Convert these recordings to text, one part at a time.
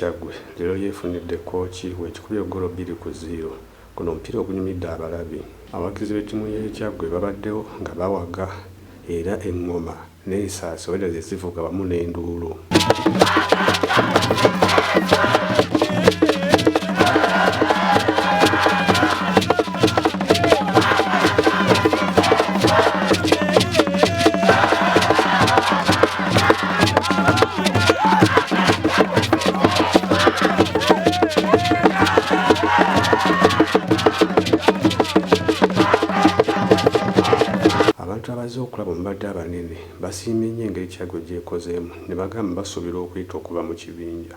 Kyaggwe leero yeefunidde Kooki w'ekikubye ggoolo 2-0. Guno omupiira ogunyumidde abalabi. Abawagizi b'ettiimu y'e Kyaggwe babaddewo nga bawaga era eŋŋoma n'ensaasi oba ze zivuga wamu n'enduulu. Abantu abazze okulaba omubadde abanene basiimye nnyo engeri Kyaggwe gy'ekozeemu ne bagamba basuubira okuyita okuva mu kibinja.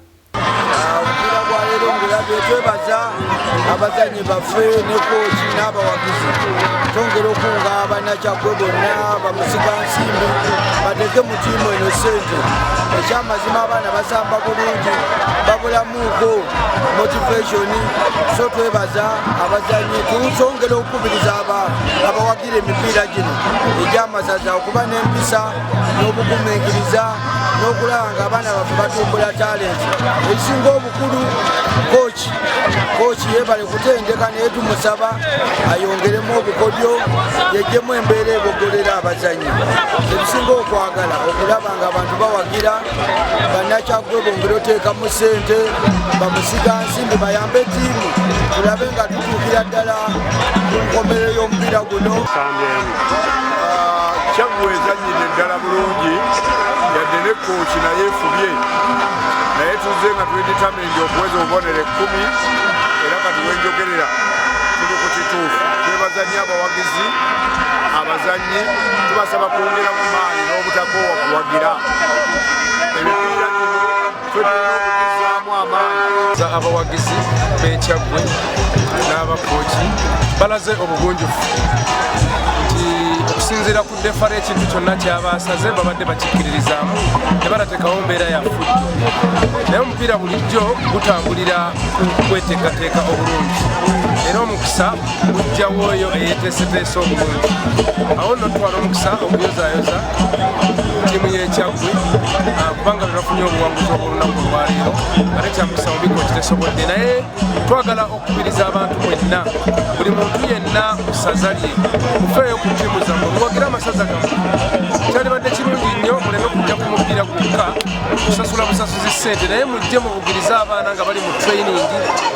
Omupiira gwa leero ngulabye twebaza abazannyi baffe ne Kooki n'abawagizi. Twongera okunga Kyaggwe bonna bamusigansimbi bateeke mu ttiimu eno ssente. Ekyamazima abaana basamba bulungi babulamuuko motivation, so twebaza abazannyi tusongera okukubiriza abawagira emipiira gino egy'amasaza okuba n'empisa n'obugumiikiriza n'okulaba nga abaana baffe batumbula talenti. Ekisinga obukulu Kooki yeebale kutendeka naye tumusaba ayongeremu obukodyo yeggyemu embeera ebogolera abazannyi. Ebisinga okwagala okulaba nga abantu bawagira Kyaggwe bongera oteekamu ssente bamusiga nsimbi bayambe ttiimu tulabe nga tutuukira ddala ku nkomerero y'omupiira guno. Kyaggwe ezannyidde ddala bulungi yadde ne Kooki naye efubye naye tuzze nga tweditamendi okuweza obubonero 10 era kati wenjogerera tuli ku kituufu. Twebaza nnyo abawagizi abazannyi tubasaba kwongera mu maanyi n'obutakoowa kuwagira emipiira gino twetulina okugizaamu amaanyi. Abawagizi b'e Kyaggwe n'abakooki balaze obugunjufu nti okusinziira ku defara ekintu kyonna kyabasaze babadde bakikkiririzaamu ne balateekawo mbeera yaffe. Naye omupiira bulijjo gutambulira kweteekateeka obulungi era omukisa gujjawo oyo eyeeteeseteese obulungi. Awo nno tutwala omukisa okuyozaayoza ttiimu y'e Kyaggwe kubanga bebafunye obuwanguzi obw'olunaku olwaleero ate kyamukisa mu biko kitesobodde. Naye twagala okukubiriza abantu mwenna, buli muntu yenna mu ssaza lye mufeeyo ku ttiimu zammwe muwagira amasaza gammwe. Kyalibadde kirungi nnyo muleme kujja ku mupiira gwokka kusasula busasuzi ssente, naye mujje mubugirize abaana nga bali mu training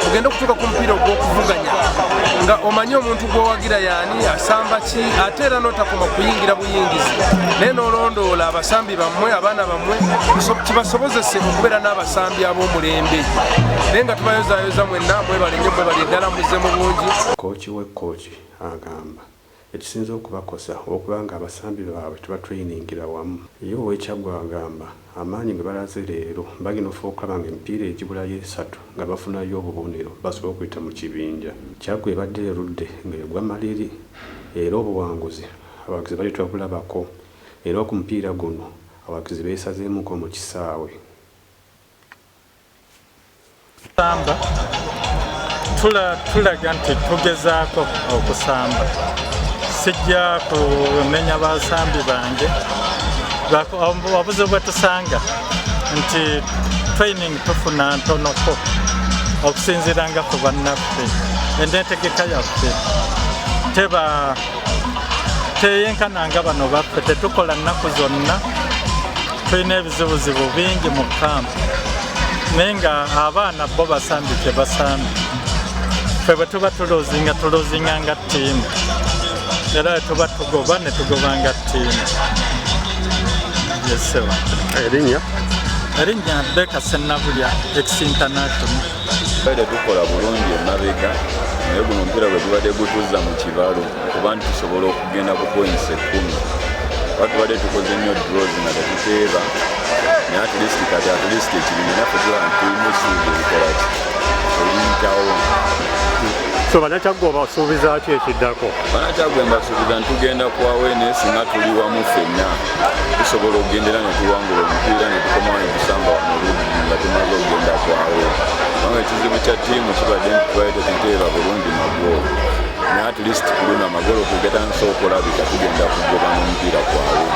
mugende okutuuka ku mupiira ogw'okuvuganya nga omanyi omuntu gw'owagira yaani asamba ki, ate era n'otakoma kuyingira buyingizi naye n'olondoola abasambi bammwe abaana bammwe kibasobozese okubeera n'abasambi ab'omulembe. Naye nga tubayozaayoza mwenna mwebale nnyo mwebale ddala muzze mu bungi. Kooki w'Ekooki agamba ekisinza okubakosa okubanga abasambi baabwe tubatreyiningira wamu. Ye ow'e Kyaggwe agamba amaanyi ge balaze leero bagina ofa okulaba nga emipiira egibulayo 3 nga bafunayo obubonero basobole okuyita mu kibinja. Kyaggwe ebadde erudde ng'egwa maliri era obuwanguzi abawagizi bali twabulabako era ku mupiira guno abawagizi beesazeemuko mu kisaawe. Samba tulaga nti tugezaako okusamba, sijja kumenya basambi bange obuzibu bwe tusanga nti training tufuna ntonoko okusinziira nga ku bannaffe enteekateeka yaffe teyenkana nga bano baffe tetukola nnaku zonna, tulina ebizibuzibu bingi mu kampu naye nga abaana bo basambi tebasambi. Ffe bwe tuba tuloozinga nga ttiimu era tuba tugoba ne tugoba nga ttiimu. Yesewa erinnya Beka Sennabulya ex-international. Baada tukola bulungi emabega naye guno omupiira gwe tubadde gutuzza mu kibalo kuba nti tusobola okugenda ku points 10. Batubadde tukoze nnyo draws nga tetuteeba naye at least ekibinja naffe tulina essuubi ebikola ki oliyitawo. So Kyaggwe obasuubiza ki ekiddako? Kyaggwe mbasuubiza ntugenda ku awareness nga tuli wamu ffenna tusobola okugendera ne tuwangula omupiira ne tukomawo ne tusamba wano oluddi nga tumaze okugenda ku awe. Kubanga ekizibu kya ttiimu kibadde nti twali tetuteeba bulungi magolo naye at least ku luno amagolo kugetanisa okulabika tugenda kugoba n'omupiira kwawe.